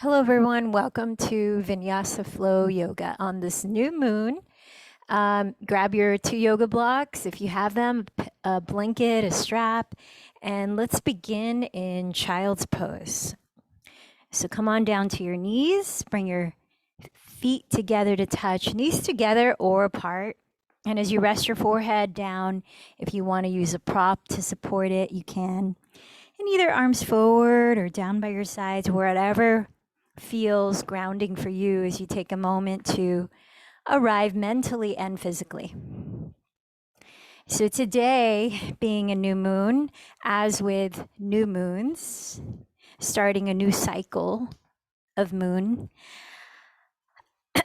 Hello, everyone. Welcome to Vinyasa Flow Yoga on this new moon. Grab your 2 yoga blocks if you have them, a blanket, a strap, and let's begin in child's pose. So come on down to your knees, bring your feet together to touch, knees together or apart. And as you rest your forehead down, if you want to use a prop to support it, you can. And either arms forward or down by your sides, wherever feels grounding for you as you take a moment to arrive mentally and physically. So today, being a new moon, as with new moons, starting a new cycle of moon,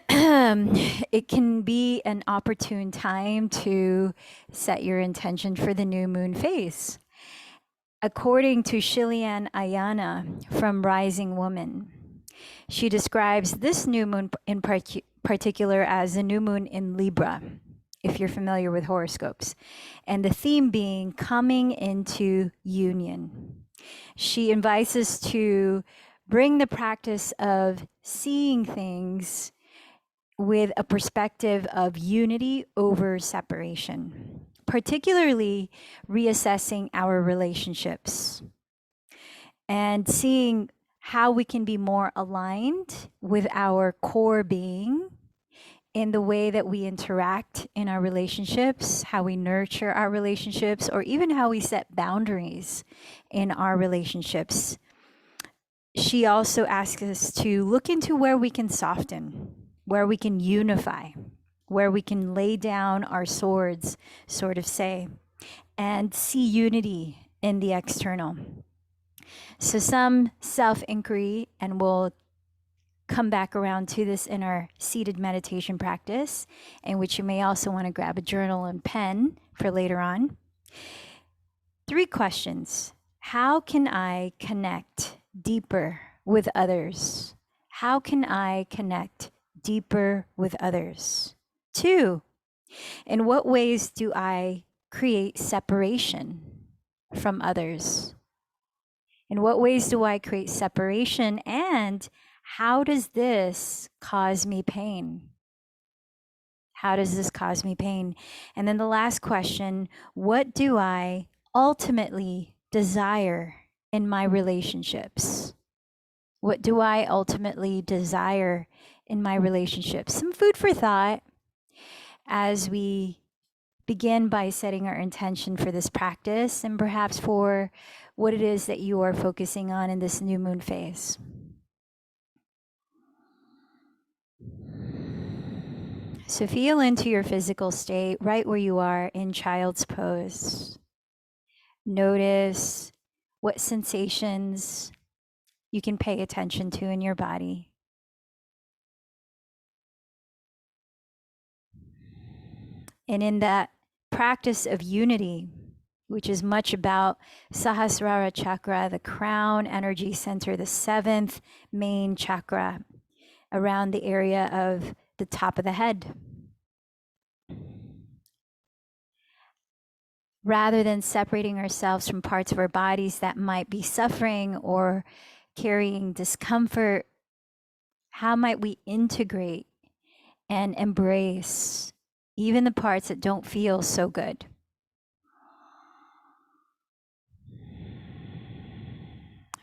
it can be an opportune time to set your intention for the new moon phase. According to Shilian Ayana from Rising Woman, she describes this new moon in particular as the new moon in Libra, if you're familiar with horoscopes, and the theme being coming into union. She invites us to bring the practice of seeing things with a perspective of unity over separation, particularly reassessing our relationships and seeing how we can be more aligned with our core being in the way that we interact in our relationships, how we nurture our relationships, or even how we set boundaries in our relationships. She also asks us to look into where we can soften, where we can unify, where we can lay down our swords, sort of say, and see unity in the external. So some self-inquiry, and we'll come back around to this in our seated meditation practice, in which you may also want to grab a journal and pen for later on. 3 questions. How can I connect deeper with others? How can I connect deeper with others? 2, in what ways do I create separation from others? In what ways do I create separation, and how does this cause me pain? How does this cause me pain? And then the last question, what do I ultimately desire in my relationships? What do I ultimately desire in my relationships? Some food for thought as we begin by setting our intention for this practice and perhaps for what it is that you are focusing on in this new moon phase. So feel into your physical state right where you are in child's pose. Notice what sensations you can pay attention to in your body. And in that practice of unity, which is much about Sahasrara chakra, the crown energy center, the 7th main chakra around the area of the top of the head. Rather than separating ourselves from parts of our bodies that might be suffering or carrying discomfort, how might we integrate and embrace even the parts that don't feel so good?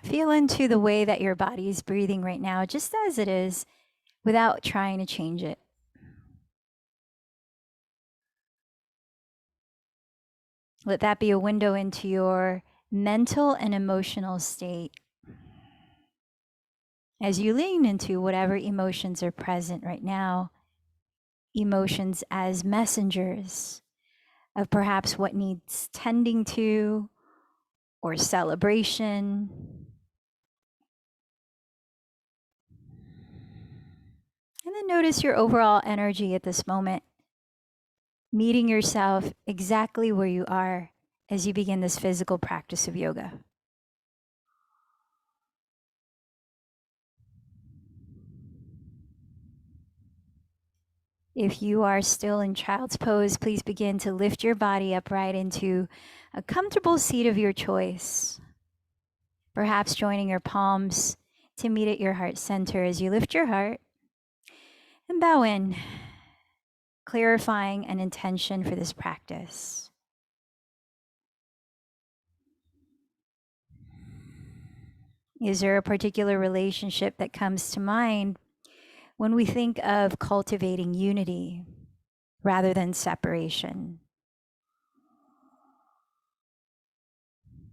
Feel into the way that your body is breathing right now, just as it is, without trying to change it. Let that be a window into your mental and emotional state as you lean into whatever emotions are present right now, emotions as messengers of perhaps what needs tending to or celebration. And then notice your overall energy at this moment, meeting yourself exactly where you are as you begin this physical practice of yoga. If you are still in child's pose, please begin to lift your body upright into a comfortable seat of your choice. Perhaps joining your palms to meet at your heart center as you lift your heart and bow in, clarifying an intention for this practice. Is there a particular relationship that comes to mind when we think of cultivating unity rather than separation?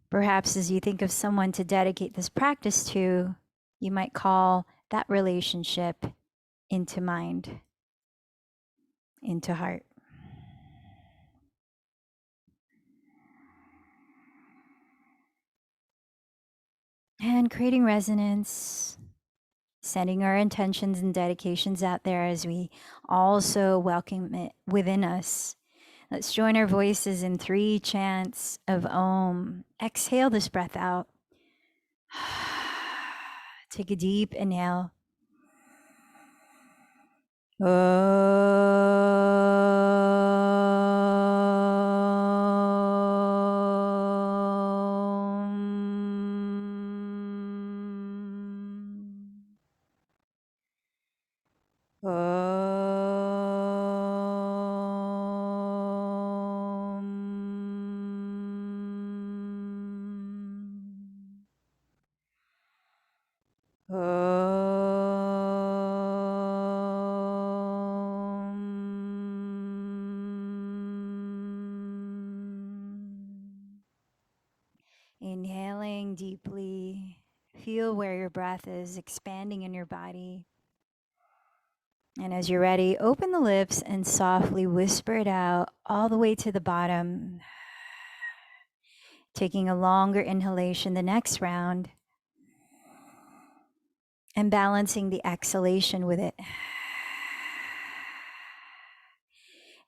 Perhaps as you think of someone to dedicate this practice to, you might call that relationship into mind, into heart. And creating resonance, sending our intentions and dedications out there as we also welcome it within us. Let's join our voices in 3 chants of Om. Exhale this breath out. Take a deep inhale. Inhaling deeply, feel where your breath is expanding in your body. And as you're ready, open the lips and softly whisper it out all the way to the bottom. Taking a longer inhalation the next round and balancing the exhalation with it.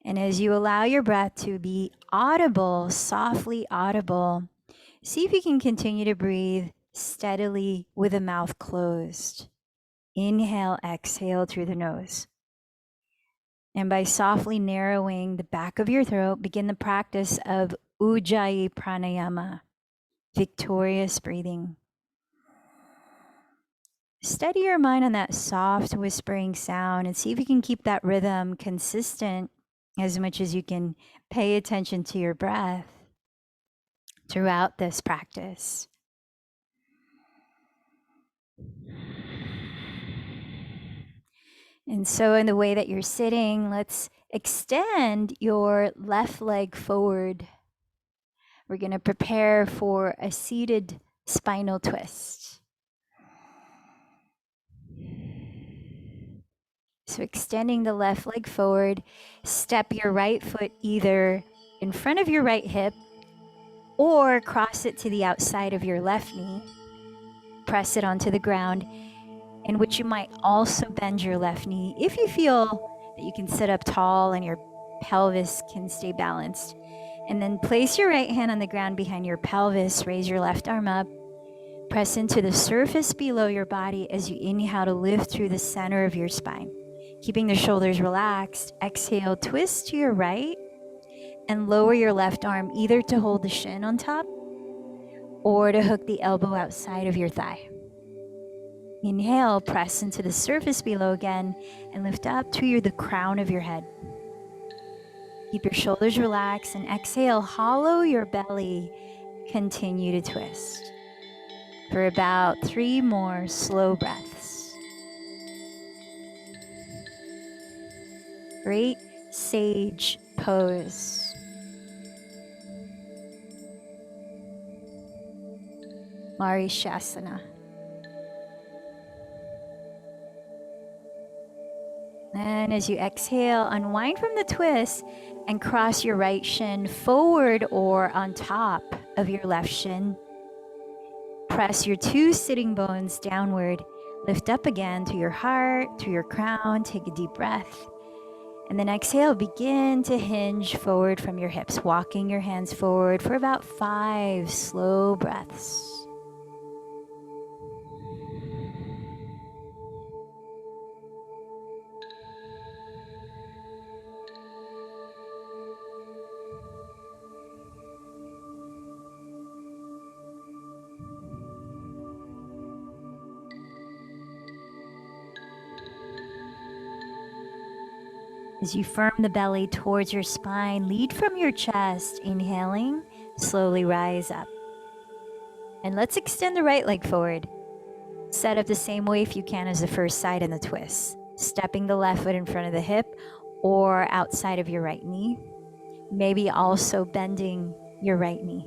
And as you allow your breath to be audible, softly audible, see if you can continue to breathe steadily with the mouth closed. Inhale, exhale through the nose. And by softly narrowing the back of your throat, begin the practice of Ujjayi Pranayama, victorious breathing. Steady your mind on that soft whispering sound and see if you can keep that rhythm consistent as much as you can pay attention to your breath throughout this practice. And so in the way that you're sitting, let's extend your left leg forward. We're going to prepare for a seated spinal twist. So extending the left leg forward, step your right foot either in front of your right hip or cross it to the outside of your left knee. Press it onto the ground, in which you might also bend your left knee if you feel that you can sit up tall and your pelvis can stay balanced. And then place your right hand on the ground behind your pelvis, raise your left arm up, press into the surface below your body as you inhale to lift through the center of your spine. Keeping the shoulders relaxed, exhale, twist to your right and lower your left arm either to hold the shin on top or to hook the elbow outside of your thigh. Inhale, press into the surface below again and lift up to the crown of your head. Keep your shoulders relaxed and exhale, hollow your belly. Continue to twist for about 3 more slow breaths. Great sage pose. Marishasana. And as you exhale, unwind from the twist and cross your right shin forward or on top of your left shin. Press your 2 sitting bones downward. Lift up again to your heart, to your crown. Take a deep breath. And then exhale, begin to hinge forward from your hips, walking your hands forward for about 5 slow breaths. As you firm the belly towards your spine, lead from your chest. Inhaling, slowly rise up. And let's extend the right leg forward. Set up the same way if you can as the first side in the twist. Stepping the left foot in front of the hip or outside of your right knee. Maybe also bending your right knee.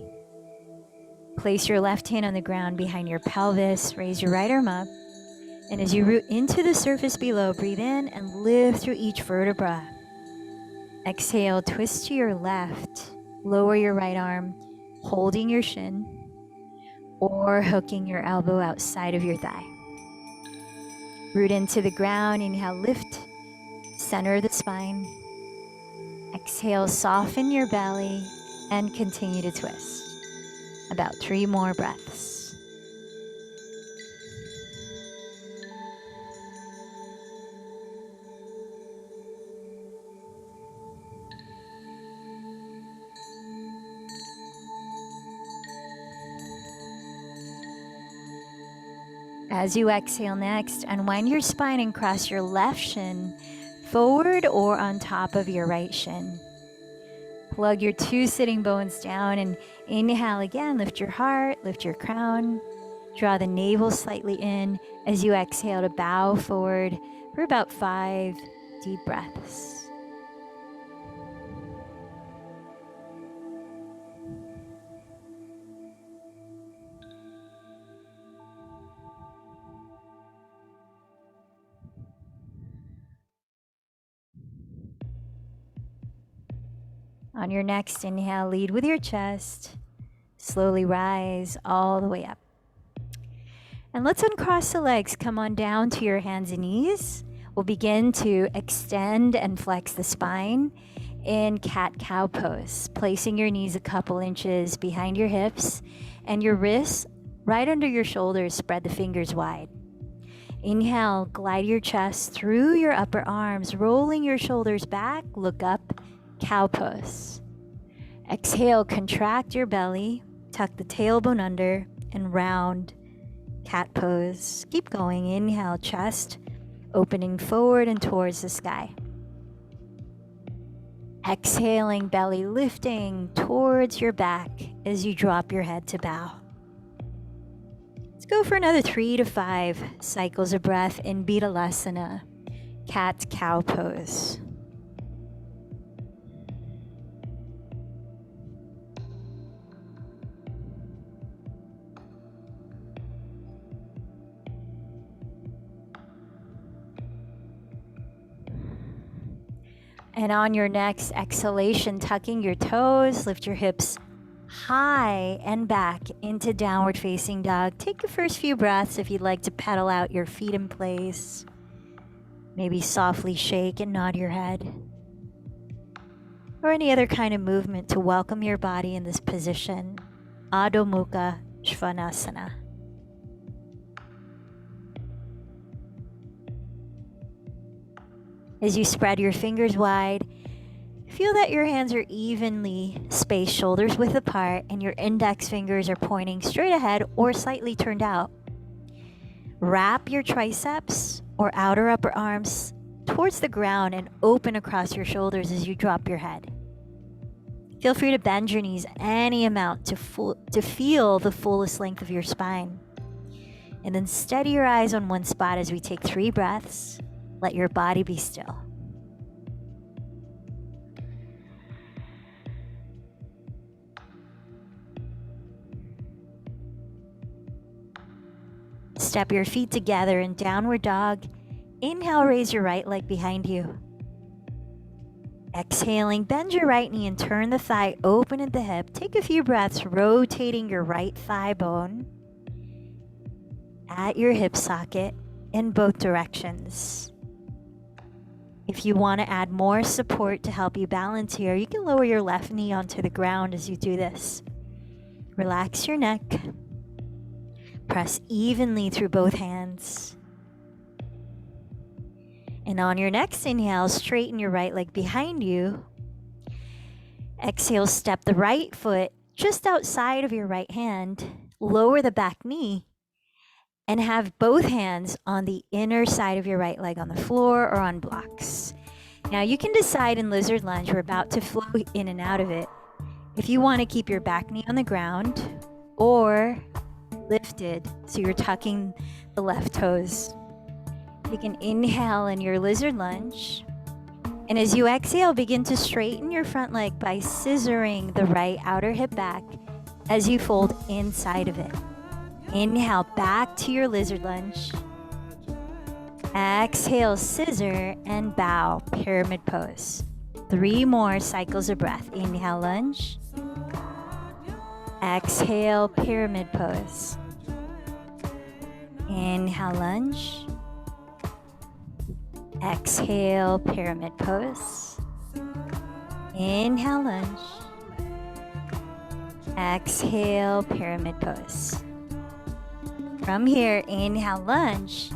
Place your left hand on the ground behind your pelvis. Raise your right arm up. And as you root into the surface below, breathe in and lift through each vertebra. Exhale, twist to your left. Lower your right arm, holding your shin or hooking your elbow outside of your thigh. Root into the ground. Inhale, lift, center of the spine. Exhale, soften your belly and continue to twist. About 3 more breaths. As you exhale next, unwind your spine and cross your left shin forward or on top of your right shin. Plug your 2 sitting bones down and inhale again. Lift your heart, lift your crown. Draw the navel slightly in as you exhale to bow forward for about 5 deep breaths. On your next inhale, lead with your chest. Slowly rise all the way up. And let's uncross the legs. Come on down to your hands and knees. We'll begin to extend and flex the spine in cat-cow pose, placing your knees a couple inches behind your hips and your wrists right under your shoulders. Spread the fingers wide. Inhale, glide your chest through your upper arms, rolling your shoulders back. Look up, cow pose. Exhale, contract your belly, tuck the tailbone under, and round, cat pose. Keep going. Inhale, chest opening forward and towards the sky. Exhaling, belly lifting towards your back as you drop your head to bow. Let's go for another 3 to 5 cycles of breath in Vinyasa, cat-cow pose. And on your next exhalation, tucking your toes, lift your hips high and back into downward facing dog. Take your first few breaths if you'd like to pedal out your feet in place. Maybe softly shake and nod your head. Or any other kind of movement to welcome your body in this position. Adho Mukha Svanasana. As you spread your fingers wide, feel that your hands are evenly spaced, shoulders width apart, and your index fingers are pointing straight ahead or slightly turned out. Wrap your triceps or outer upper arms towards the ground and open across your shoulders as you drop your head. Feel free to bend your knees any amount to feel the fullest length of your spine. And then steady your eyes on one spot as we take 3 breaths. Let your body be still. Step your feet together in downward dog. Inhale, raise your right leg behind you. Exhaling, bend your right knee and turn the thigh open at the hip. Take a few breaths, rotating your right thigh bone at your hip socket in both directions. If you want to add more support to help you balance here, you can lower your left knee onto the ground as you do this. Relax your neck. Press evenly through both hands. And on your next inhale, straighten your right leg behind you. Exhale, step the right foot just outside of your right hand. Lower the back knee. And have both hands on the inner side of your right leg on the floor or on blocks. Now you can decide in lizard lunge, we're about to flow in and out of it, if you want to keep your back knee on the ground or lifted, so you're tucking the left toes. You can inhale in your lizard lunge. And as you exhale, begin to straighten your front leg by scissoring the right outer hip back as you fold inside of it. Inhale back to your lizard lunge. Exhale, scissor and bow, pyramid pose. 3 more cycles of breath. Inhale, lunge. Exhale, pyramid pose. Inhale, lunge. Exhale, pyramid pose. Inhale, lunge. Exhale, pyramid pose. From here, inhale, lunge.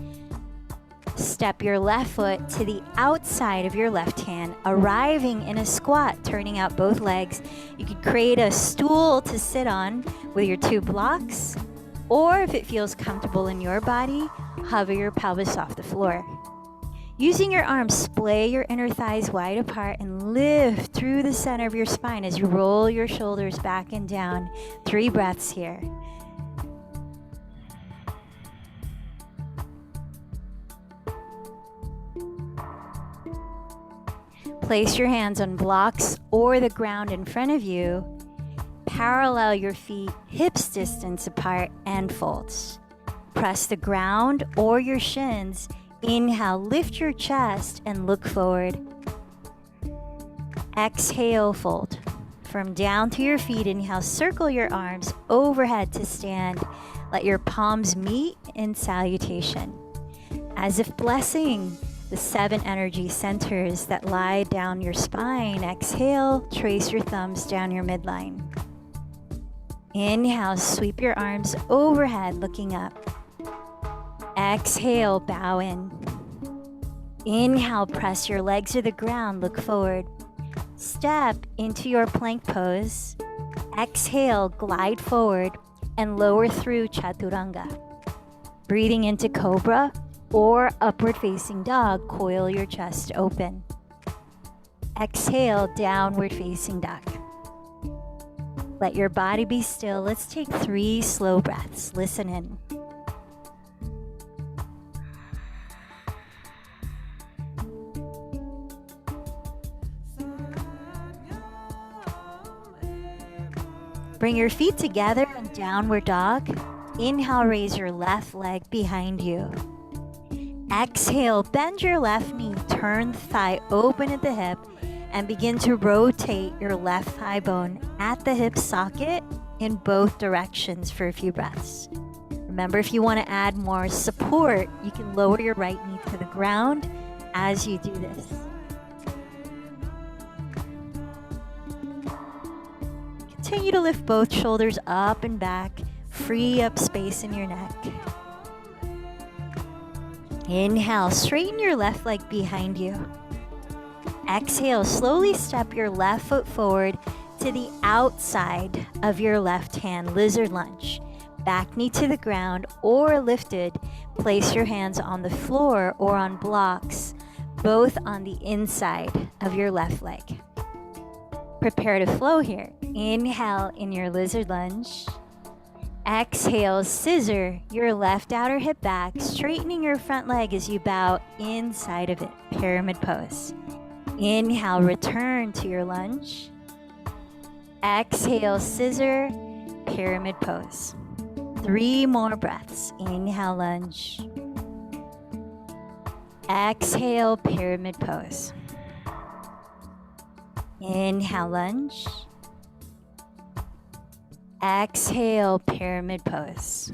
Step your left foot to the outside of your left hand, arriving in a squat, turning out both legs. You could create a stool to sit on with your 2 blocks, or if it feels comfortable in your body, hover your pelvis off the floor. Using your arms, splay your inner thighs wide apart and lift through the center of your spine as you roll your shoulders back and down. 3 breaths here. Place your hands on blocks or the ground in front of you. Parallel your feet hips distance apart and folds. Press the ground or your shins. Inhale, lift your chest and look forward. Exhale, fold. From down to your feet, inhale, circle your arms overhead to stand. Let your palms meet in salutation. As if blessing the 7 energy centers that lie down your spine. Exhale, trace your thumbs down your midline. Inhale, sweep your arms overhead, looking up. Exhale, bow in. Inhale, press your legs to the ground, look forward. Step into your plank pose. Exhale, glide forward and lower through chaturanga. Breathing into cobra or upward facing dog, coil your chest open. Exhale, downward facing dog. Let your body be still. Let's take 3 slow breaths. Listen in. Bring your feet together in downward dog. Inhale, raise your left leg behind you. Exhale, bend your left knee, turn the thigh open at the hip, and begin to rotate your left thigh bone at the hip socket in both directions for a few breaths. Remember, if you want to add more support, you can lower your right knee to the ground as you do this. Continue to lift both shoulders up and back. Free up space in your neck. Inhale, straighten your left leg behind you. Exhale, slowly step your left foot forward to the outside of your left hand, lizard lunge. Back knee to the ground or lifted. Place your hands on the floor or on blocks, both on the inside of your left leg. Prepare to flow here. Inhale in your lizard lunge. Exhale, scissor your left outer hip back, straightening your front leg as you bow inside of it, pyramid pose. Inhale, return to your lunge. Exhale, scissor, pyramid pose. 3 more breaths. Inhale, lunge. Exhale, pyramid pose. Inhale, lunge. Exhale, pyramid pose.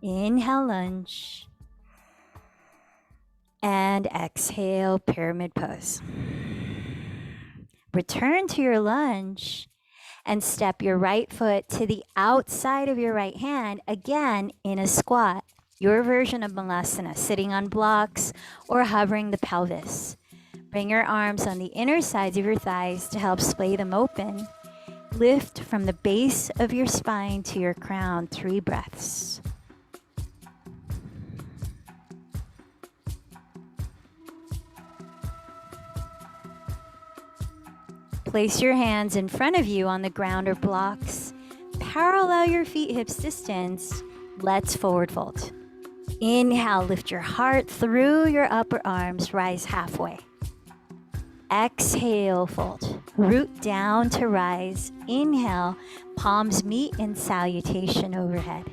Inhale, lunge. And exhale, pyramid pose. Return to your lunge and step your right foot to the outside of your right hand, again in a squat, your version of Malasana, sitting on blocks or hovering the pelvis. Bring your arms on the inner sides of your thighs to help splay them open. Lift from the base of your spine to your crown. 3 breaths. Place your hands in front of you on the ground or blocks. Parallel your feet hips distance. Let's forward fold. Inhale, lift your heart through your upper arms, rise halfway. Exhale, fold. Root down to rise. Inhale, palms meet in salutation overhead.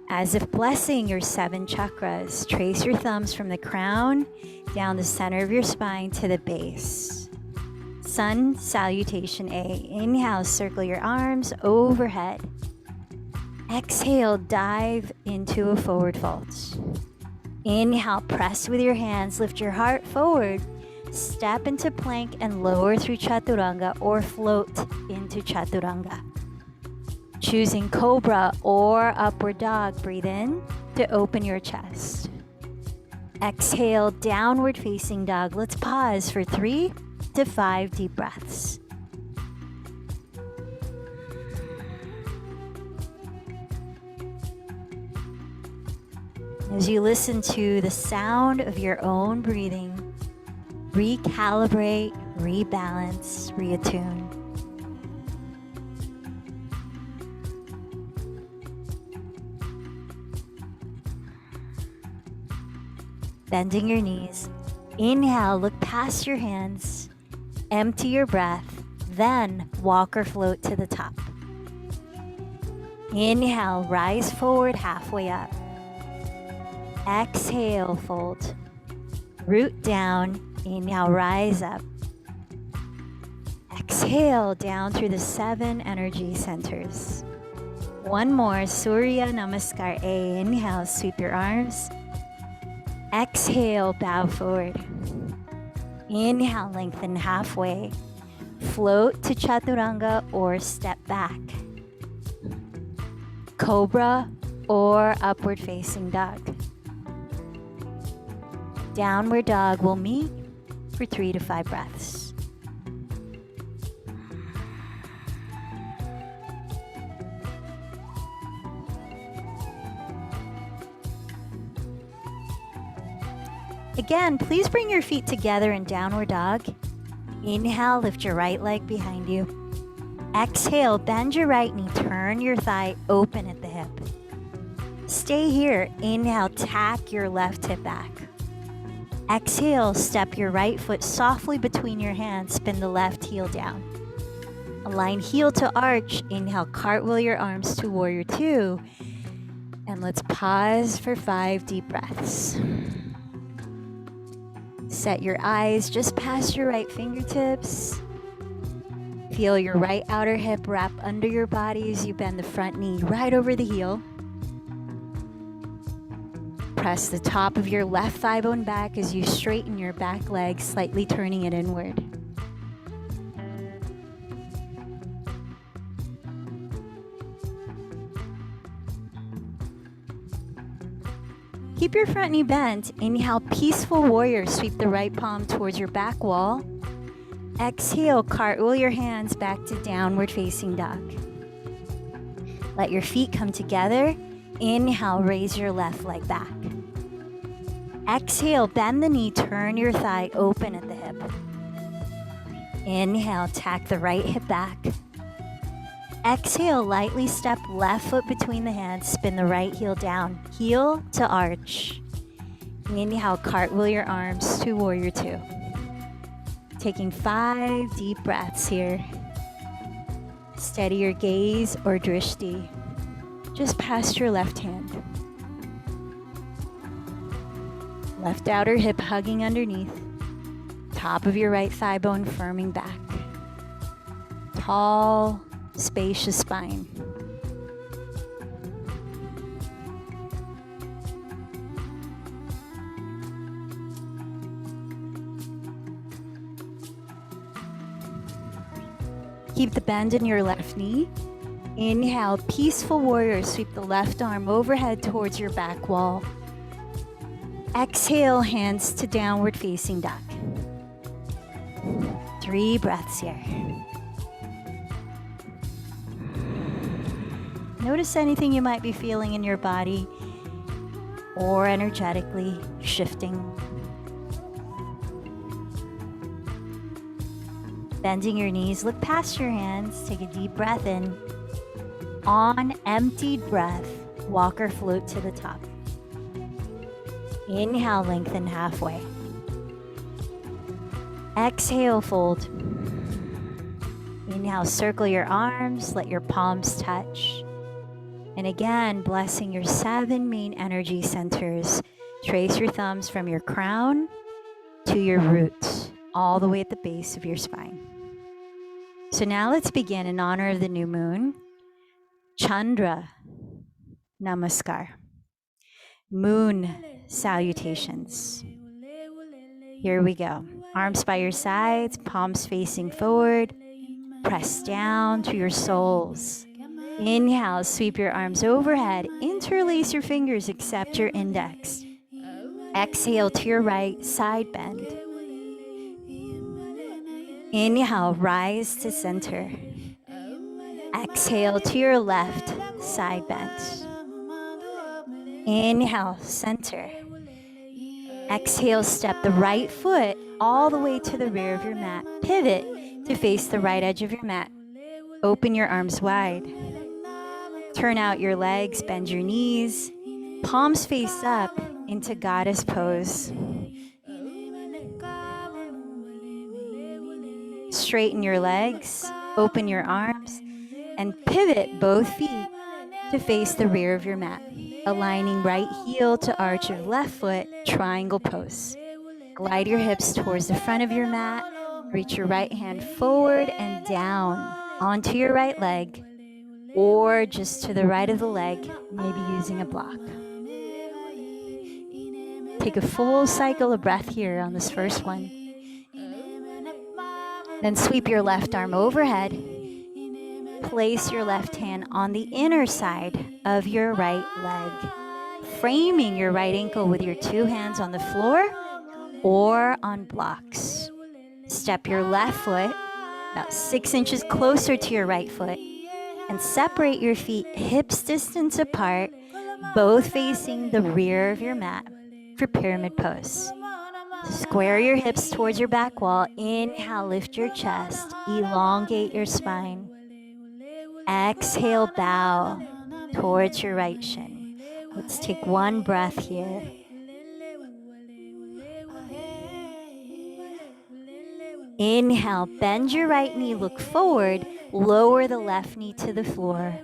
As if blessing your 7 chakras, trace your thumbs from the crown down the center of your spine to the base. Sun salutation A. Inhale, circle your arms overhead. Exhale, dive into a forward fold. Inhale, press with your hands, lift your heart forward. Step into plank and lower through chaturanga or float into chaturanga. Choosing cobra or upward dog, breathe in to open your chest. Exhale, downward facing dog. Let's pause for 3 to 5 deep breaths. As you listen to the sound of your own breathing, recalibrate, rebalance, reattune. Bending your knees. Inhale, look past your hands. Empty your breath, then walk or float to the top. Inhale, rise forward halfway up. Exhale, fold. Root down. Inhale, rise up. Exhale, down through the 7 energy centers. One more, Surya Namaskar A. Inhale, sweep your arms. Exhale, bow forward. Inhale, lengthen halfway. Float to chaturanga or step back. Cobra or upward facing dog. Downward dog will meet for 3 to 5 breaths. Again, please bring your feet together in downward dog. Inhale, lift your right leg behind you. Exhale, bend your right knee, turn your thigh open at the hip. Stay here. Inhale, tack your left hip back. Exhale, step your right foot softly between your hands, spin the left heel down. Align heel to arch. Inhale, cartwheel your arms to warrior 2. And let's pause for 5 deep breaths. Set your eyes just past your right fingertips. Feel your right outer hip wrap under your body as you bend the front knee right over the heel. Press the top of your left thigh bone back as you straighten your back leg, slightly turning it inward. Keep your front knee bent. Inhale, peaceful warrior. Sweep the right palm towards your back wall. Exhale, cartwheel your hands back to downward facing dog. Let your feet come together. Inhale, raise your left leg back. Exhale, bend the knee, turn your thigh open at the hip. Inhale, tack the right hip back. Exhale, lightly step left foot between the hands, spin the right heel down, heel to arch. Inhale, cartwheel your arms to warrior 2. Taking 5 deep breaths here. Steady your gaze or drishti just past your left hand. Left outer hip hugging underneath. Top of your right thigh bone firming back. Tall, spacious spine. Keep the bend in your left knee. Inhale, peaceful warrior. Sweep the left arm overhead towards your back wall. Exhale, hands to downward facing dog. 3 breaths here. Notice anything you might be feeling in your body or energetically shifting. Bending your knees, look past your hands, take a deep breath in. On emptied breath, walk or float to the top. Inhale, lengthen halfway. Exhale, fold. Inhale, circle your arms, let your palms touch. And again, blessing your 7 main energy centers. Trace your thumbs from your crown to your roots, all the way at the base of your spine. So now let's begin in honor of the new moon. Chandra Namaskar. Moon salutations. Here we go. Arms by your sides, palms facing forward. Press down to your soles. Inhale, sweep your arms overhead. Interlace your fingers, except your index. Exhale to your right, side bend. Inhale, rise to center. Exhale to your left, side bend. Inhale, center. Exhale, step the right foot all the way to the rear of your mat. Pivot to face the right edge of your mat. Open your arms wide. Turn out your legs, bend your knees. Palms face up into goddess pose. Straighten your legs, open your arms, and pivot both feet to face the rear of your mat. Aligning right heel to arch of left foot, triangle pose. Glide your hips towards the front of your mat. Reach your right hand forward and down onto your right leg, or just to the right of the leg, maybe using a block. Take a full cycle of breath here on this first one. Then sweep your left arm overhead. Place your left hand on the inner side of your right leg, framing your right ankle with your 2 hands on the floor or on blocks. Step your left foot about 6 inches closer to your right foot and separate your feet hips distance apart, both facing the rear of your mat for pyramid pose. Square your hips towards your back wall. Inhale, lift your chest, elongate your spine. Exhale, bow towards your right shin. Let's take one breath here. Inhale, bend your right knee, look forward, lower the left knee to the floor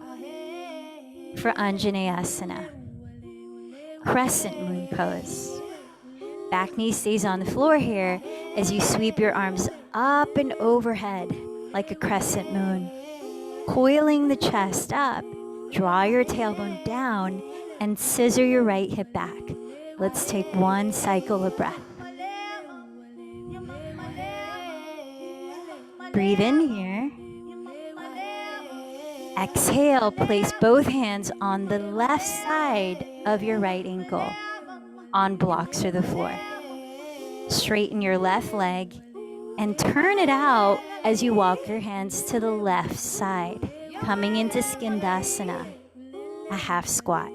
for Anjaneyasana. Crescent moon pose. Back knee stays on the floor here as you sweep your arms up and overhead like a crescent moon. Coiling the chest up, draw your tailbone down and scissor your right hip back. Let's take one cycle of breath. Breathe in here. Exhale, place both hands on the left side of your right ankle on blocks or the floor. Straighten your left leg and turn it out as you walk your hands to the left side, coming into Skindasana, a half squat.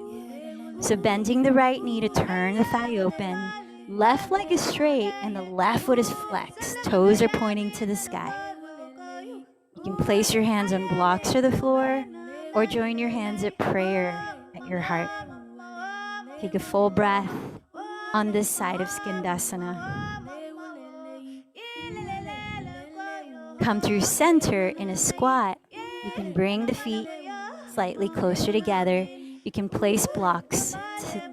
So bending the right knee to turn the thigh open, left leg is straight and the left foot is flexed. Toes are pointing to the sky. You can place your hands on blocks or the floor or join your hands at prayer at your heart. Take a full breath on this side of Skindasana. Come through center in a squat. You can bring the feet slightly closer together. You can place blocks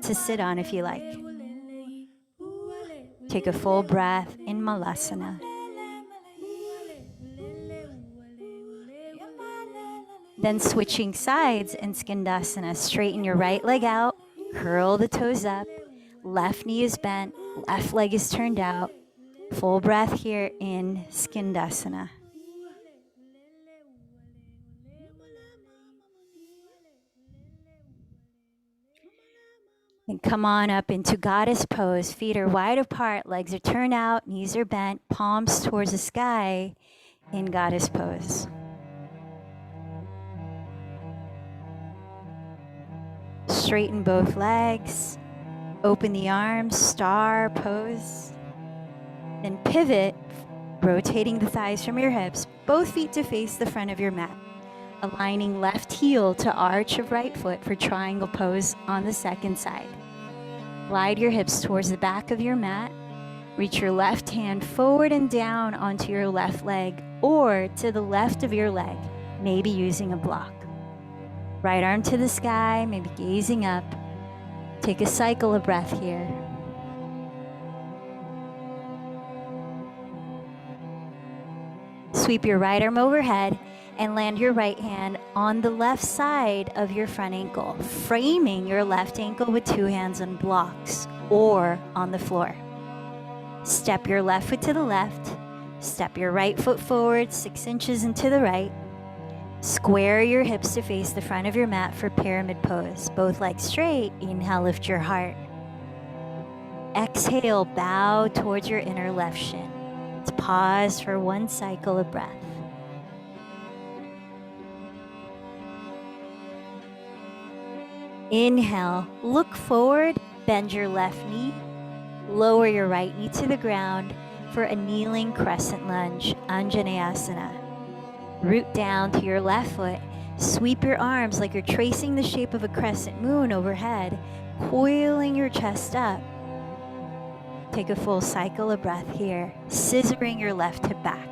to sit on if you like. Take a full breath in Malasana. Then switching sides in Skindasana, straighten your right leg out, curl the toes up, left knee is bent, left leg is turned out. Full breath here in Skindasana. And come on up into goddess pose. Feet are wide apart, legs are turned out, knees are bent, palms towards the sky in goddess pose. Straighten both legs, open the arms, star pose. Then pivot Rotating the thighs from your hips, both feet to face the front of your mat. Aligning left heel to arch of right foot for triangle pose on the second side. Glide your hips towards the back of your mat. Reach your left hand forward and down onto your left leg or to the left of your leg, maybe using a block. Right arm to the sky, maybe gazing up. Take a cycle of breath here. Sweep your right arm overhead and land your right hand on the left side of your front ankle, framing your left ankle with two hands on blocks or on the floor. Step your left foot to the left. Step your right foot forward 6 inches and to the right. Square your hips to face the front of your mat for pyramid pose. Both legs straight. Inhale, lift your heart. Exhale, bow towards your inner left shin. Let's pause for one cycle of breath. Inhale, look forward, bend your left knee. Lower your right knee to the ground for a kneeling crescent lunge, Anjaneyasana. Root down to your left foot. Sweep your arms like you're tracing the shape of a crescent moon overhead, coiling your chest up. Take a full cycle of breath here, scissoring your left hip back.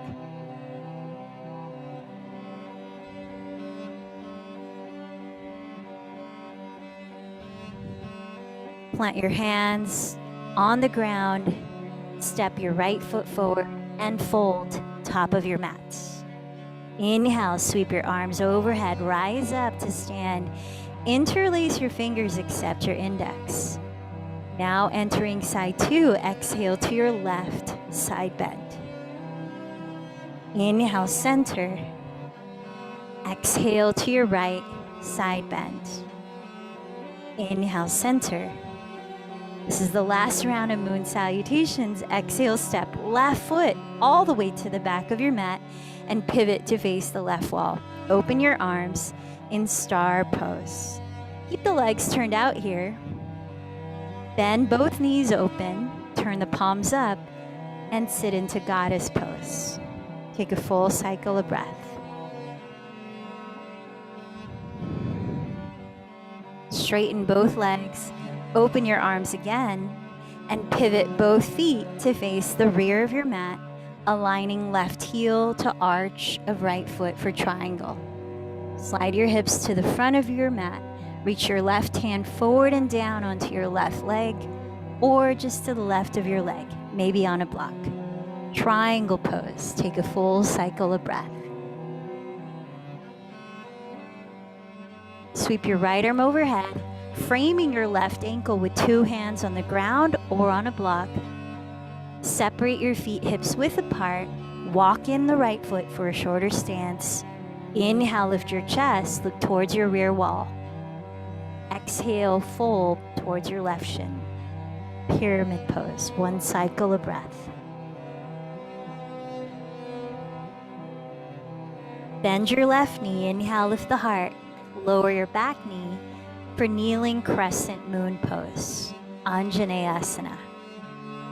Plant your hands on the ground, step your right foot forward and fold top of your mat. Inhale, sweep your arms overhead, rise up to stand. Interlace your fingers except your index. Now entering side two, exhale to your left, side bend. Inhale, center. Exhale to your right, side bend. Inhale, center. This is the last round of moon salutations. Exhale, step left foot all the way to the back of your mat and pivot to face the left wall. Open your arms in star pose. Keep the legs turned out here. Bend both knees open, turn the palms up, and sit into goddess pose. Take a full cycle of breath. Straighten both legs. Open your arms again and pivot both feet to face the rear of your mat, aligning left heel to arch of right foot for triangle. Slide your hips to the front of your mat. Reach your left hand forward and down onto your left leg or just to the left of your leg, maybe on a block. Triangle pose. Take a full cycle of breath. Sweep your right arm overhead, framing your left ankle with two hands on the ground or on a block. Separate your feet hips width apart. Walk in the right foot for a shorter stance. Inhale, lift your chest, look towards your rear wall. Exhale, fold towards your left shin. Pyramid pose, one cycle of breath. Bend your left knee, inhale, lift the heart. Lower your back knee for kneeling crescent moon pose, Anjaneyasana.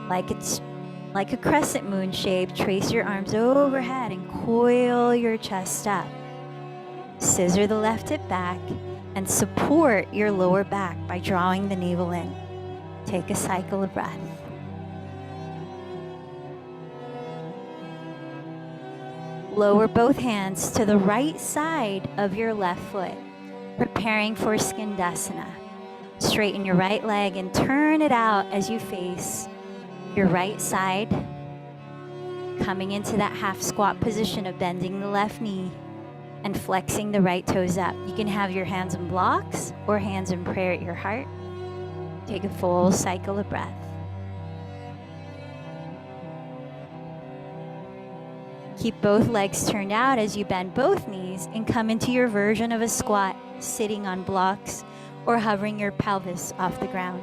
Like a crescent moon shape, trace your arms overhead and coil your chest up. Scissor the left hip back and support your lower back by drawing the navel in. Take a cycle of breath. Lower both hands to the right side of your left foot, preparing for Skandasana. Straighten your right leg and turn it out as you face your right side, coming into that half squat position of bending the left knee and flexing the right toes up. You can have your hands in blocks or hands in prayer at your heart. Take a full cycle of breath. Keep both legs turned out as you bend both knees and come into your version of a squat, sitting on blocks or hovering your pelvis off the ground.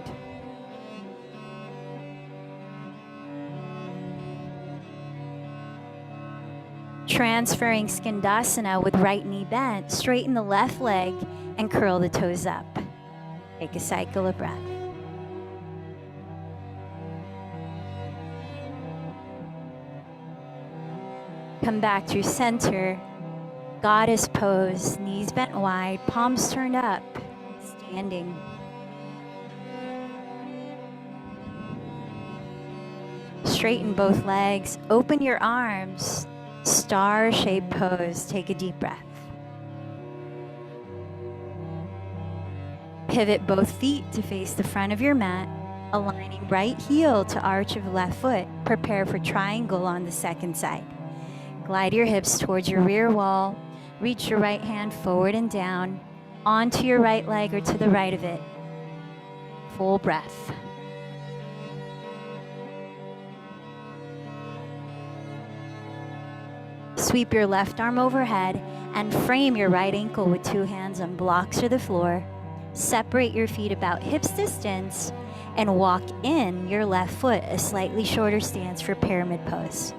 Transferring Skandasana with right knee bent, straighten the left leg and curl the toes up. Take a cycle of breath. Come back to center, goddess pose, knees bent wide, palms turned up, standing. Straighten both legs, open your arms, star-shaped pose, take a deep breath. Pivot both feet to face the front of your mat, aligning right heel to arch of left foot. Prepare for triangle on the second side. Glide your hips towards your rear wall. Reach your right hand forward and down, onto your right leg or to the right of it. Full breath. Sweep your left arm overhead and frame your right ankle with two hands on blocks or the floor. Separate your feet about hips distance and walk in your left foot, a slightly shorter stance for pyramid pose.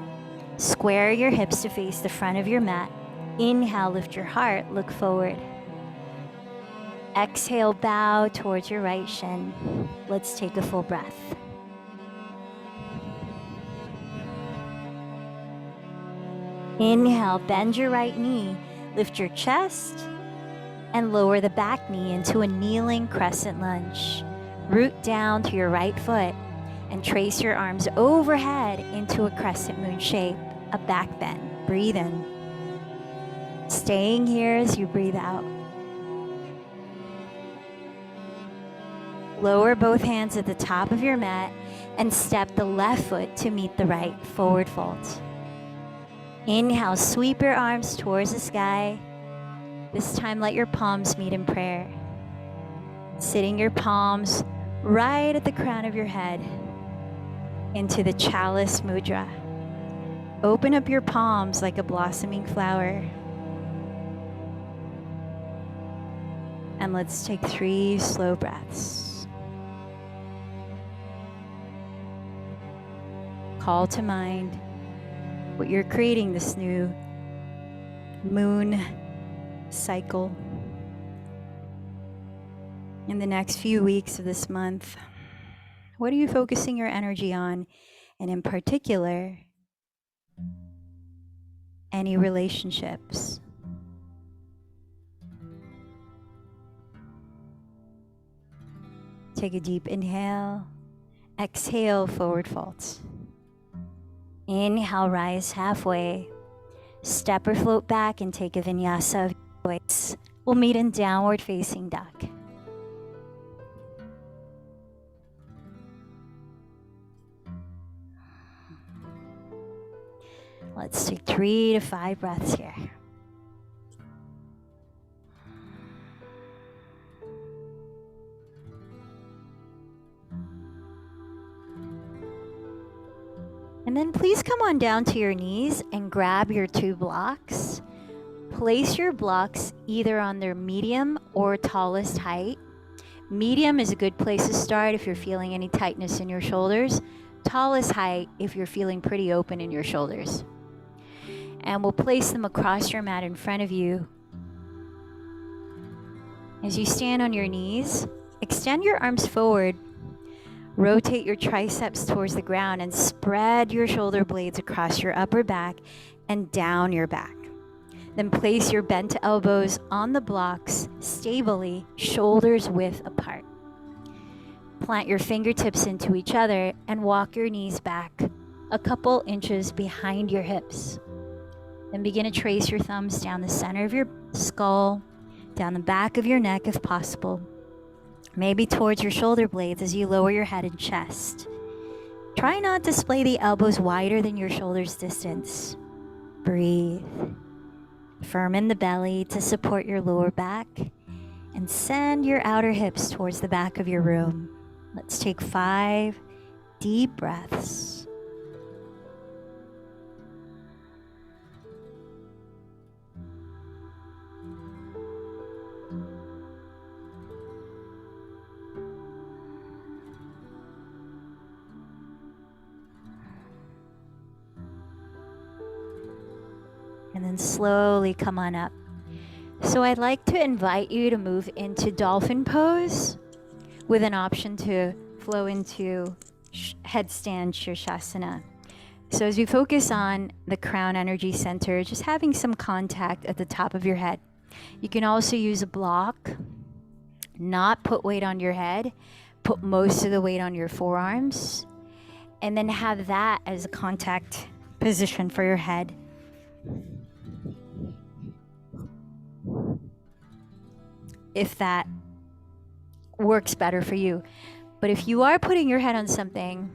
Square your hips to face the front of your mat. Inhale, lift your heart, look forward. Exhale, bow towards your right shin. Let's take a full breath. Inhale, bend your right knee, lift your chest, and lower the back knee into a kneeling crescent lunge. Root down to your right foot and trace your arms overhead into a crescent moon shape, a back bend. Breathe in. Staying here as you breathe out. Lower both hands at the top of your mat and step the left foot to meet the right, forward fold. Inhale, sweep your arms towards the sky. This time let your palms meet in prayer. Sitting your palms right at the crown of your head into the chalice mudra. Open up your palms like a blossoming flower. And let's take 3 slow breaths. Call to mind what you're creating this new moon cycle in the next few weeks of this month. What are you focusing your energy on? And in particular, any relationships? Take a deep inhale. Exhale, forward fold. Inhale, rise halfway. Step or float back and take a vinyasa of your choice. We'll meet in downward facing dog. Let's take 3 to 5 breaths here. And then please come on down to your knees and grab your 2 blocks. Place your blocks either on their medium or tallest height. Medium is a good place to start if you're feeling any tightness in your shoulders. Tallest height if you're feeling pretty open in your shoulders. And we'll place them across your mat in front of you. As you stand on your knees, extend your arms forward. Rotate your triceps towards the ground and spread your shoulder blades across your upper back and down your back. Then place your bent elbows on the blocks stably, shoulders width apart. Plant your fingertips into each other and walk your knees back a couple inches behind your hips. Then begin to trace your thumbs down the center of your skull, down the back of your neck if possible. Maybe towards your shoulder blades as you lower your head and chest. Try not to display the elbows wider than your shoulders distance. Breathe. Firm in the belly to support your lower back and send your outer hips towards the back of your room. Let's take 5 deep breaths. And then slowly come on up. So I'd like to invite you to move into dolphin pose with an option to flow into headstand Shirshasana. So as we focus on the crown energy center, just having some contact at the top of your head. You can also use a block, not put weight on your head, put most of the weight on your forearms, and then have that as a contact position for your head. If that works better for you. But if you are putting your head on something,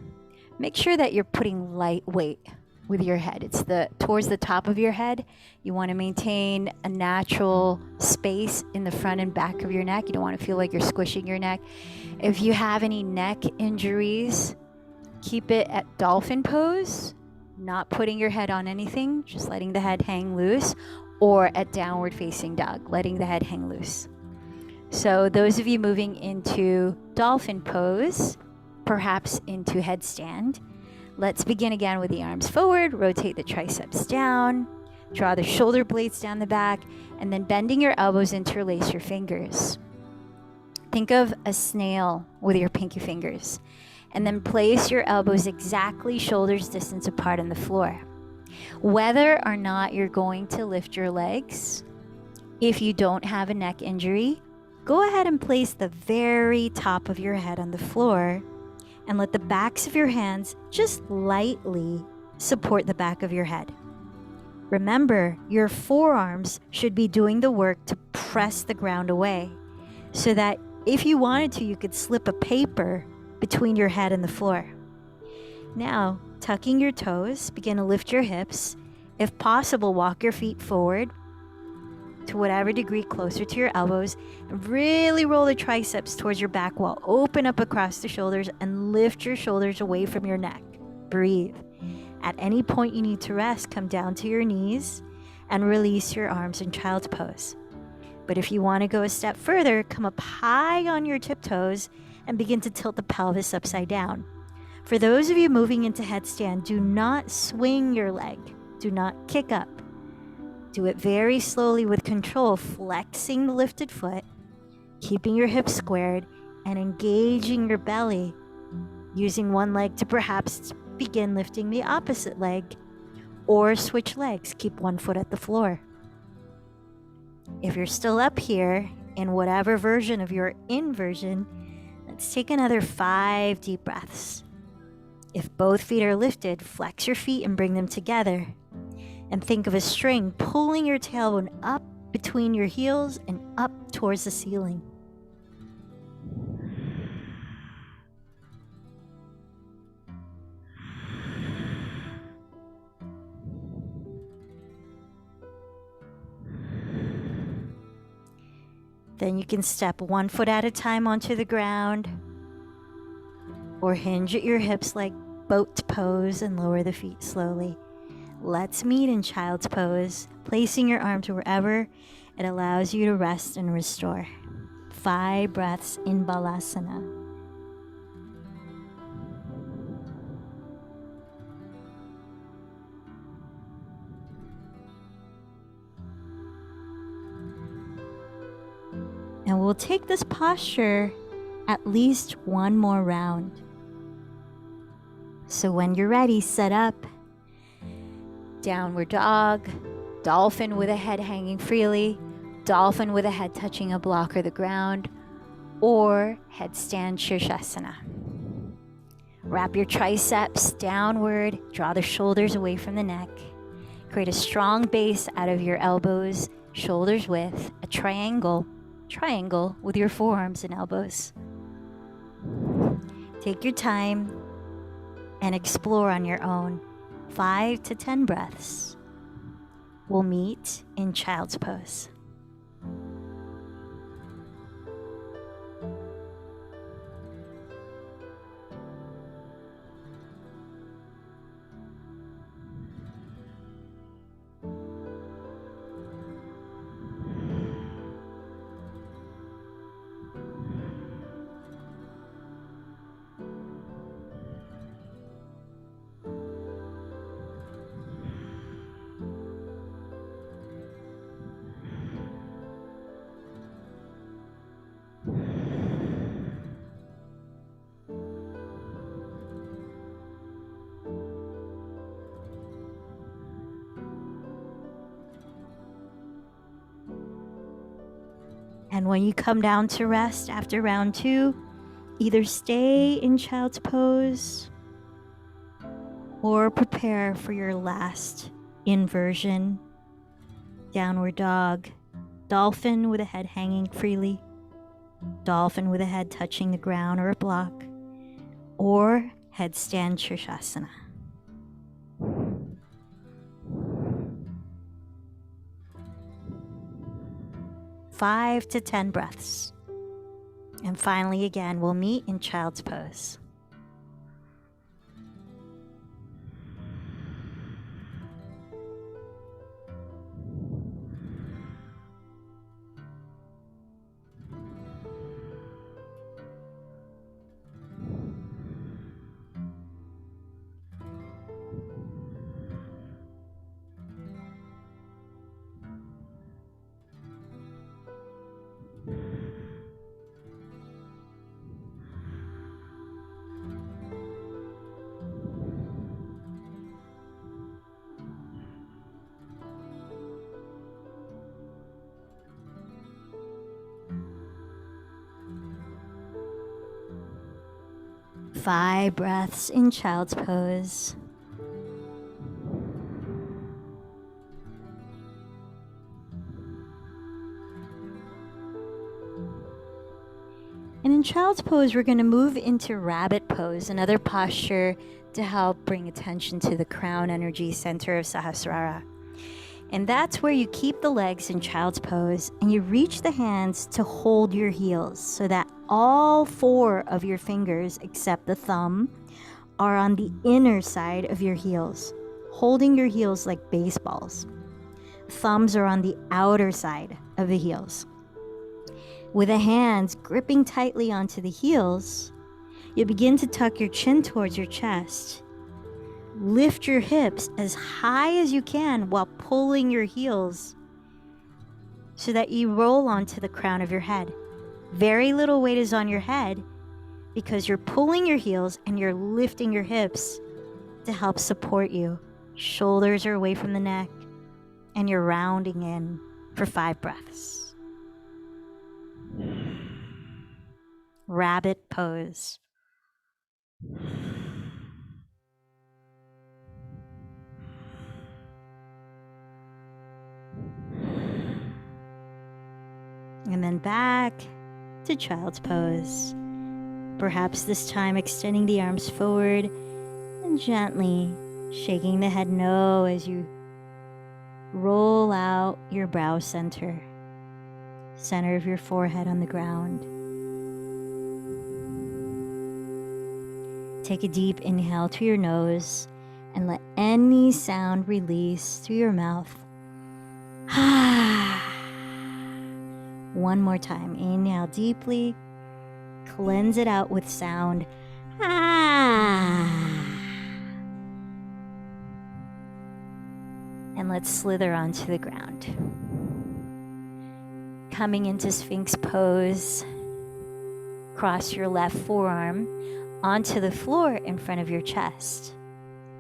make sure that you're putting light weight with your head. It's towards the top of your head. You want to maintain a natural space in the front and back of your neck. You don't want to feel like you're squishing your neck. If you have any neck injuries, keep it at dolphin pose, not putting your head on anything, just letting the head hang loose, or at downward facing dog, letting the head hang loose. So those of you moving into dolphin pose, perhaps into headstand, let's begin again with the arms forward, rotate the triceps down, draw the shoulder blades down the back, and then bending your elbows, interlace your fingers. Think of a snail with your pinky fingers, and then place your elbows exactly shoulders distance apart on the floor. Whether or not you're going to lift your legs, if you don't have a neck injury, go ahead and place the very top of your head on the floor and let the backs of your hands just lightly support the back of your head. Remember, your forearms should be doing the work to press the ground away so that if you wanted to, you could slip a paper between your head and the floor. Now, tucking your toes, begin to lift your hips. If possible, walk your feet forward to whatever degree closer to your elbows, and really roll the triceps towards your back wall. Open up across the shoulders and lift your shoulders away from your neck. Breathe. At any point you need to rest, come down to your knees and release your arms in child's pose. But if you want to go a step further, come up high on your tiptoes and begin to tilt the pelvis upside down. For those of you moving into headstand, do not swing your leg. Do not kick up. Do it very slowly with control, flexing the lifted foot, keeping your hips squared, and engaging your belly, using one leg to perhaps begin lifting the opposite leg, or switch legs, keep one foot at the floor. If you're still up here, in whatever version of your inversion, let's take another 5 deep breaths. If both feet are lifted, flex your feet and bring them together. And think of a string pulling your tailbone up between your heels and up towards the ceiling. Then you can step 1 foot at a time onto the ground, or hinge at your hips like boat pose and lower the feet slowly. Let's meet in child's pose, placing your arms wherever it allows you to rest and restore. 5 breaths in Balasana. And we'll take this posture at least 1 more round. So when you're ready, set up. Downward dog, dolphin with a head hanging freely, dolphin with a head touching a block or the ground, or headstand Shirshasana. Wrap your triceps downward, draw the shoulders away from the neck. Create a strong base out of your elbows, shoulders width, a triangle with your forearms and elbows. Take your time and explore on your own. 5 to 10 breaths. We'll meet in child's pose. And when you come down to rest after round 2, either stay in child's pose or prepare for your last inversion, downward dog, dolphin with a head hanging freely, dolphin with a head touching the ground or a block, or headstand Shirshasana. 5 to 10 breaths. And finally, again, we'll meet in child's pose. Five breaths in child's pose. And in child's pose, we're going to move into rabbit pose, another posture to help bring attention to the crown energy center of Sahasrara. And that's where you keep the legs in child's pose and you reach the hands to hold your heels so that all 4 of your fingers, except the thumb, are on the inner side of your heels, holding your heels like baseballs. Thumbs are on the outer side of the heels. With the hands gripping tightly onto the heels, you begin to tuck your chin towards your chest. Lift your hips as high as you can while pulling your heels so that you roll onto the crown of your head. Very little weight is on your head because you're pulling your heels and you're lifting your hips to help support you. Shoulders are away from the neck and you're rounding in for 5 breaths. Rabbit pose. And then back to child's pose. Perhaps this time extending the arms forward and gently shaking the head no as you roll out your brow center, center of your forehead on the ground. Take a deep inhale to your nose and let any sound release through your mouth. One more time. Inhale deeply. Cleanse it out with sound. And let's slither onto the ground. Coming into Sphinx pose. Cross your left forearm onto the floor in front of your chest.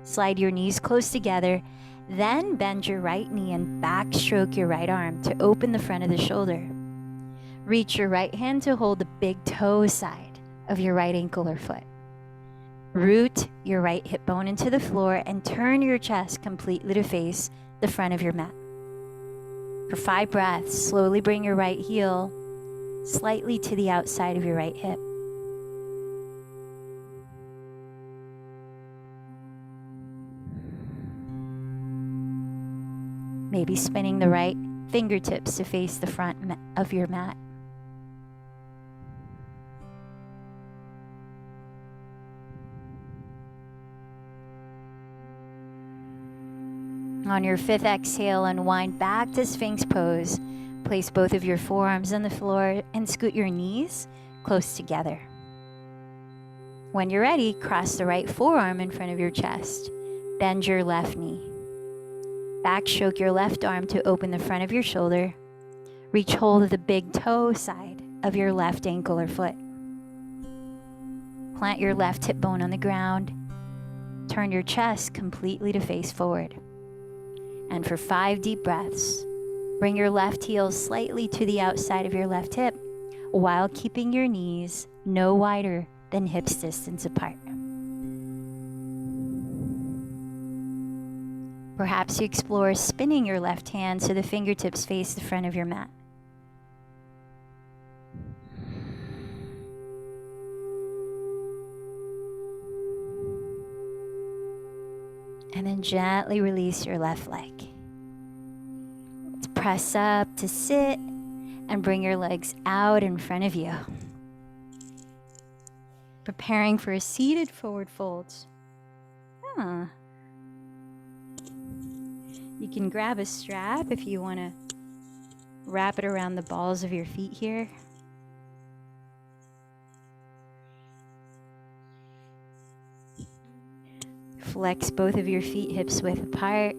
Slide your knees close together. Then bend your right knee and backstroke your right arm to open the front of the shoulder. Reach your right hand to hold the big toe side of your right ankle or foot. Root your right hip bone into the floor and turn your chest completely to face the front of your mat. For 5 breaths, slowly bring your right heel slightly to the outside of your right hip. Maybe spinning the right fingertips to face the front of your mat. On your 5th exhale, unwind back to Sphinx pose. Place both of your forearms on the floor and scoot your knees close together. When you're ready, cross the right forearm in front of your chest. Bend your left knee. Backstroke your left arm to open the front of your shoulder. Reach hold of the big toe side of your left ankle or foot. Plant your left hip bone on the ground. Turn your chest completely to face forward. And for 5 deep breaths, Bring your left heel slightly to the outside of your left hip while keeping your knees no wider than hips distance apart. Perhaps you explore spinning your left hand so the fingertips face the front of your mat. And then gently release your left leg. Let's press up to sit and bring your legs out in front of you. Preparing for a seated forward fold. You can grab a strap if you want to wrap it around the balls of your feet here. Flex both of your feet hips width apart.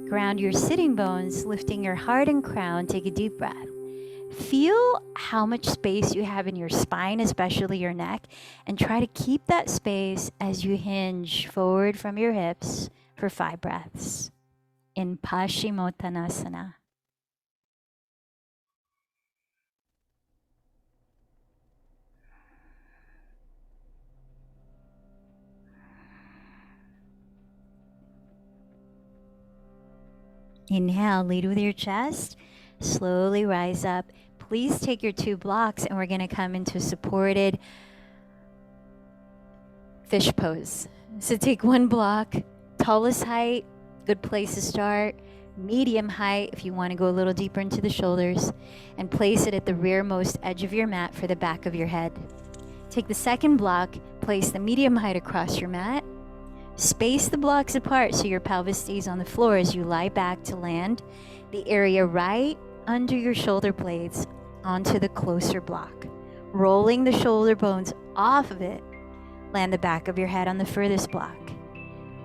Ground your sitting bones, lifting your heart and crown. Take a deep breath. Feel how much space you have in your spine, especially your neck, and try to keep that space as you hinge forward from your hips for 5 breaths. In Paschimottanasana. Inhale, lead with your chest. Slowly rise up. Please take your 2 blocks and we're going to come into supported fish pose. So take 1 block, tallest height, good place to start. Medium height if you want to go a little deeper into the shoulders, and place it at the rearmost edge of your mat for the back of your head. Take the 2nd block, place the medium height across your mat. Space the blocks apart so your pelvis stays on the floor as you lie back to land the area right under your shoulder blades onto the closer block. Rolling the shoulder bones off of it, land the back of your head on the furthest block.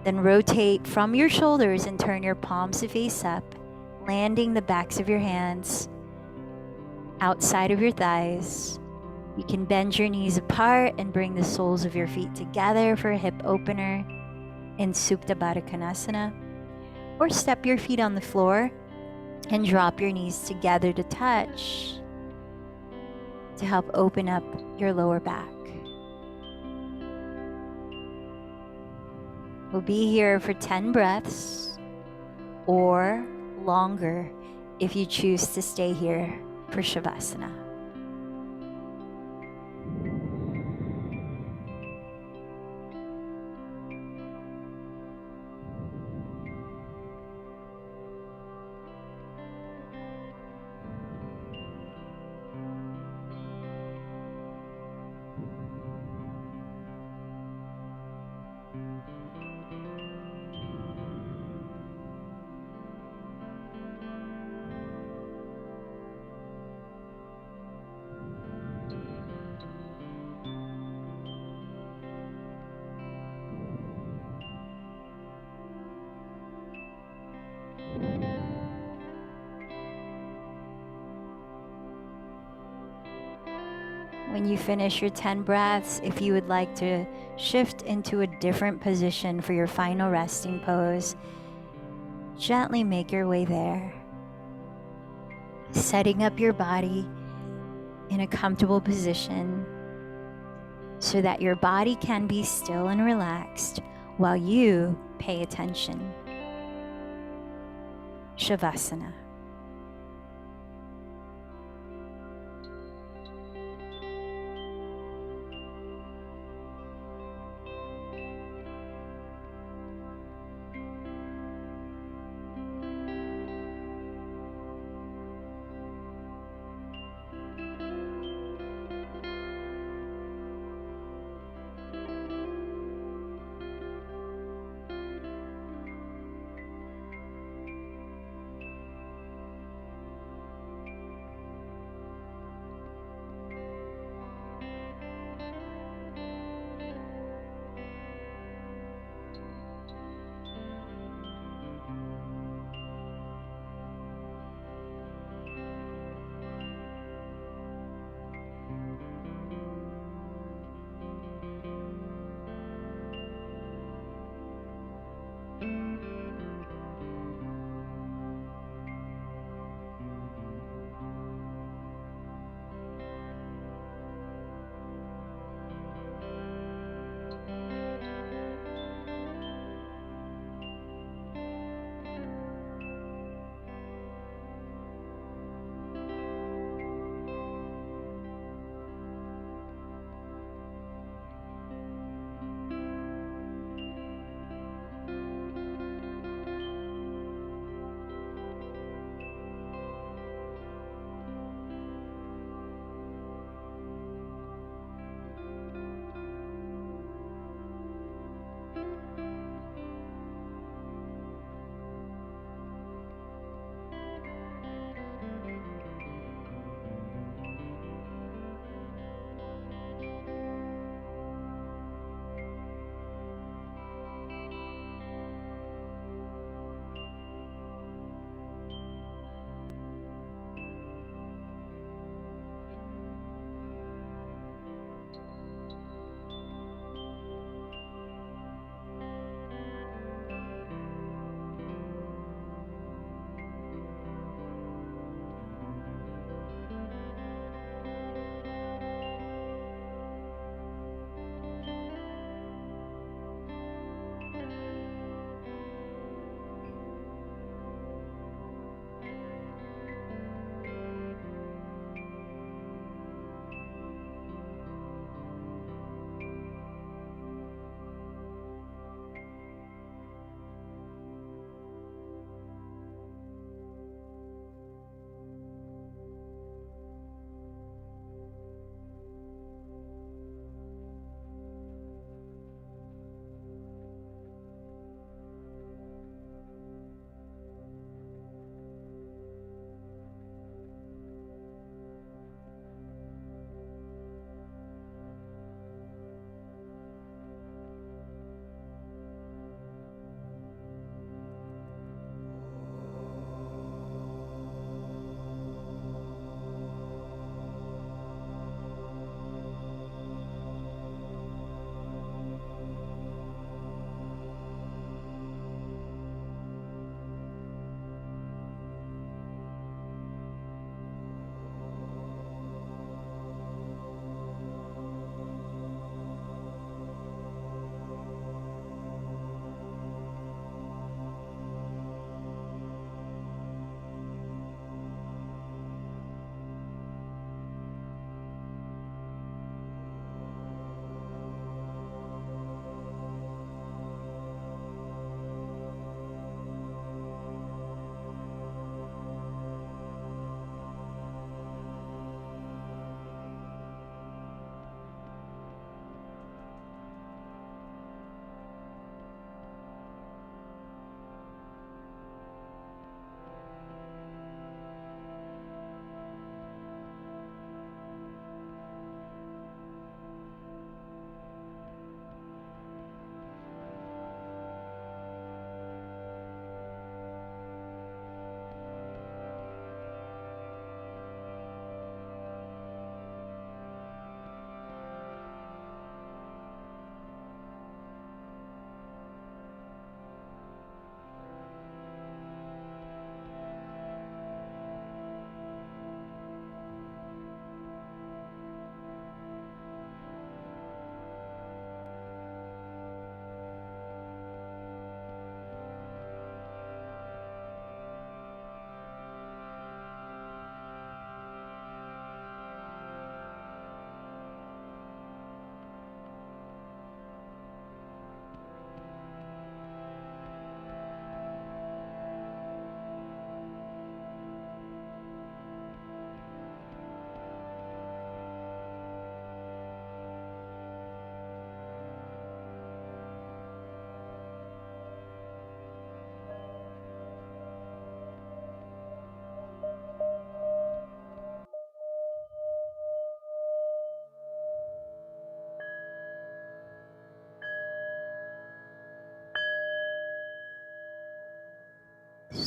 Then rotate from your shoulders and turn your palms to face up, landing the backs of your hands outside of your thighs. You can bend your knees apart and bring the soles of your feet together for a hip opener in Supta Baddha Konasana, or step your feet on the floor and drop your knees together to touch to help open up your lower back. We'll be here for 10 breaths or longer if you choose to stay here for Shavasana. When you finish your 10 breaths, if you would like to shift into a different position for your final resting pose, gently make your way there. Setting up your body in a comfortable position so that your body can be still and relaxed while you pay attention. Shavasana.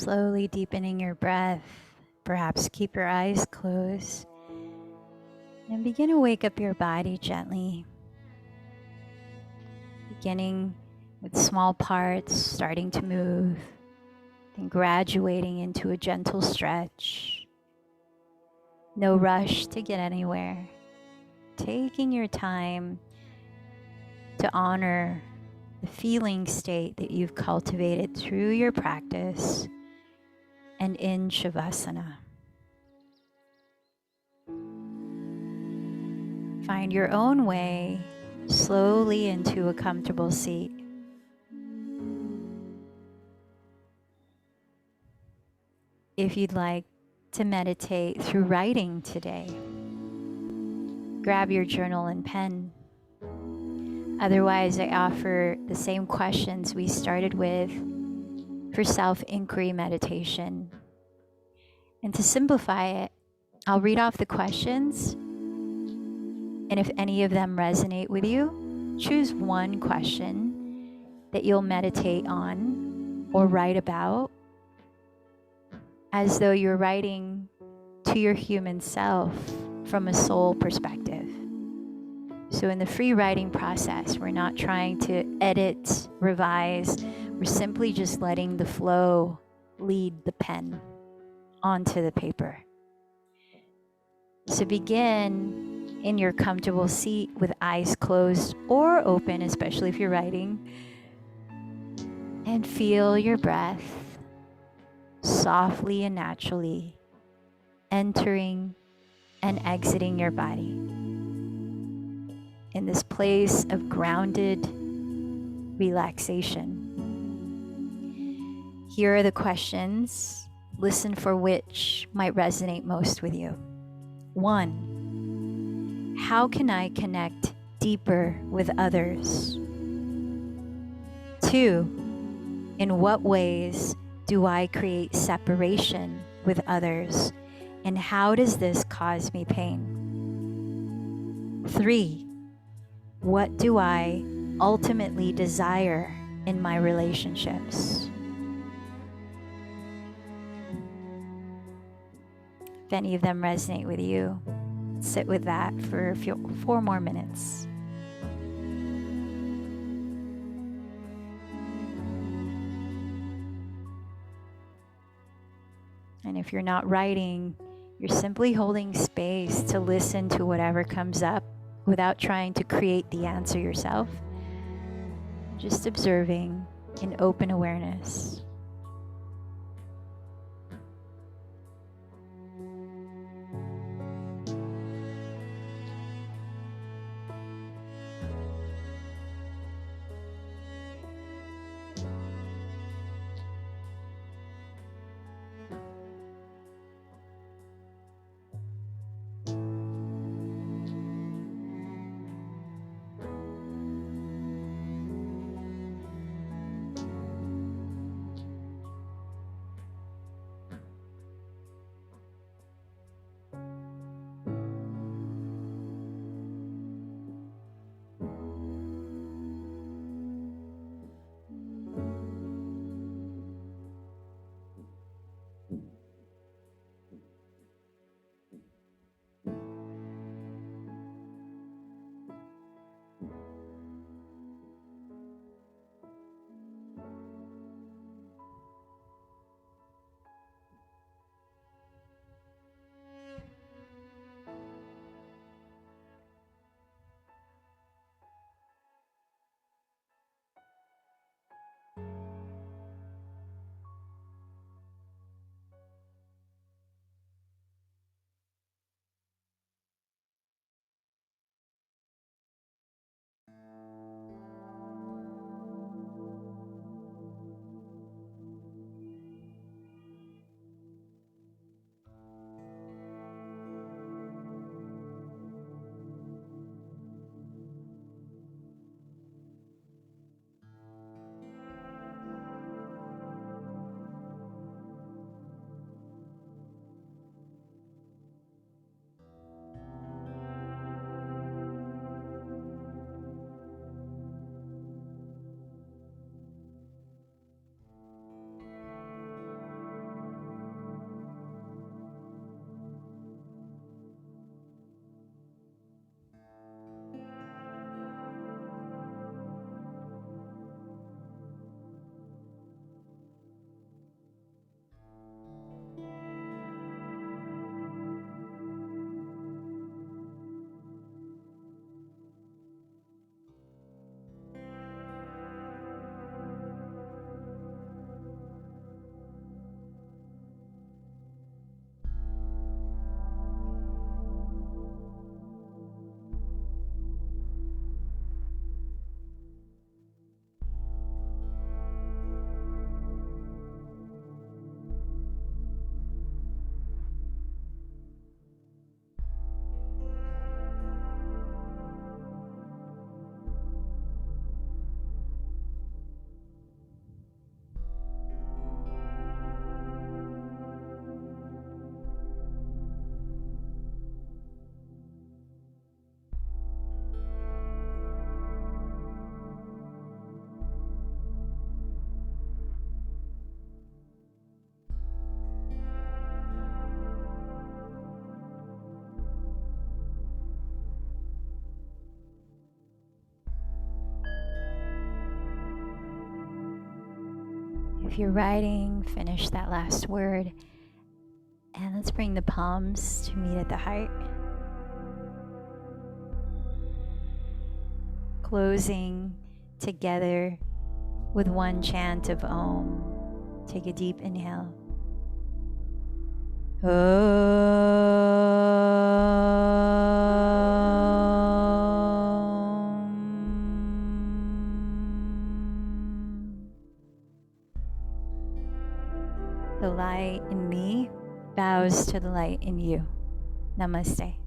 Slowly deepening your breath. Perhaps keep your eyes closed and begin to wake up your body gently, beginning with small parts starting to move, then graduating into a gentle stretch. No rush to get anywhere. Taking your time to honor the feeling state that you've cultivated through your practice and in Shavasana. Find your own way slowly into a comfortable seat. If you'd like to meditate through writing today, grab your journal and pen. Otherwise, I offer the same questions we started with for self-inquiry meditation. And to simplify it, I'll read off the questions, and if any of them resonate with you, choose one question that you'll meditate on or write about as though you're writing to your human self from a soul perspective. So in the free writing process, we're not trying to edit, revise, we're simply just letting the flow lead the pen onto the paper. So begin in your comfortable seat with eyes closed or open, especially if you're writing, and feel your breath softly and naturally entering and exiting your body in this place of grounded relaxation. Here are the questions. Listen for which might resonate most with you. 1. How can I connect deeper with others? 2. In what ways do I create separation with others? And how does this cause me pain? 3. What do I ultimately desire in my relationships? If any of them resonate with you, sit with that for 4 more minutes. And if you're not writing, you're simply holding space to listen to whatever comes up without trying to create the answer yourself. Just observing in open awareness. If you're writing, finish that last word. And let's bring the palms to meet at the heart. Closing together with one chant of Om. Take a deep inhale. The light in me bows to the light in you. Namaste.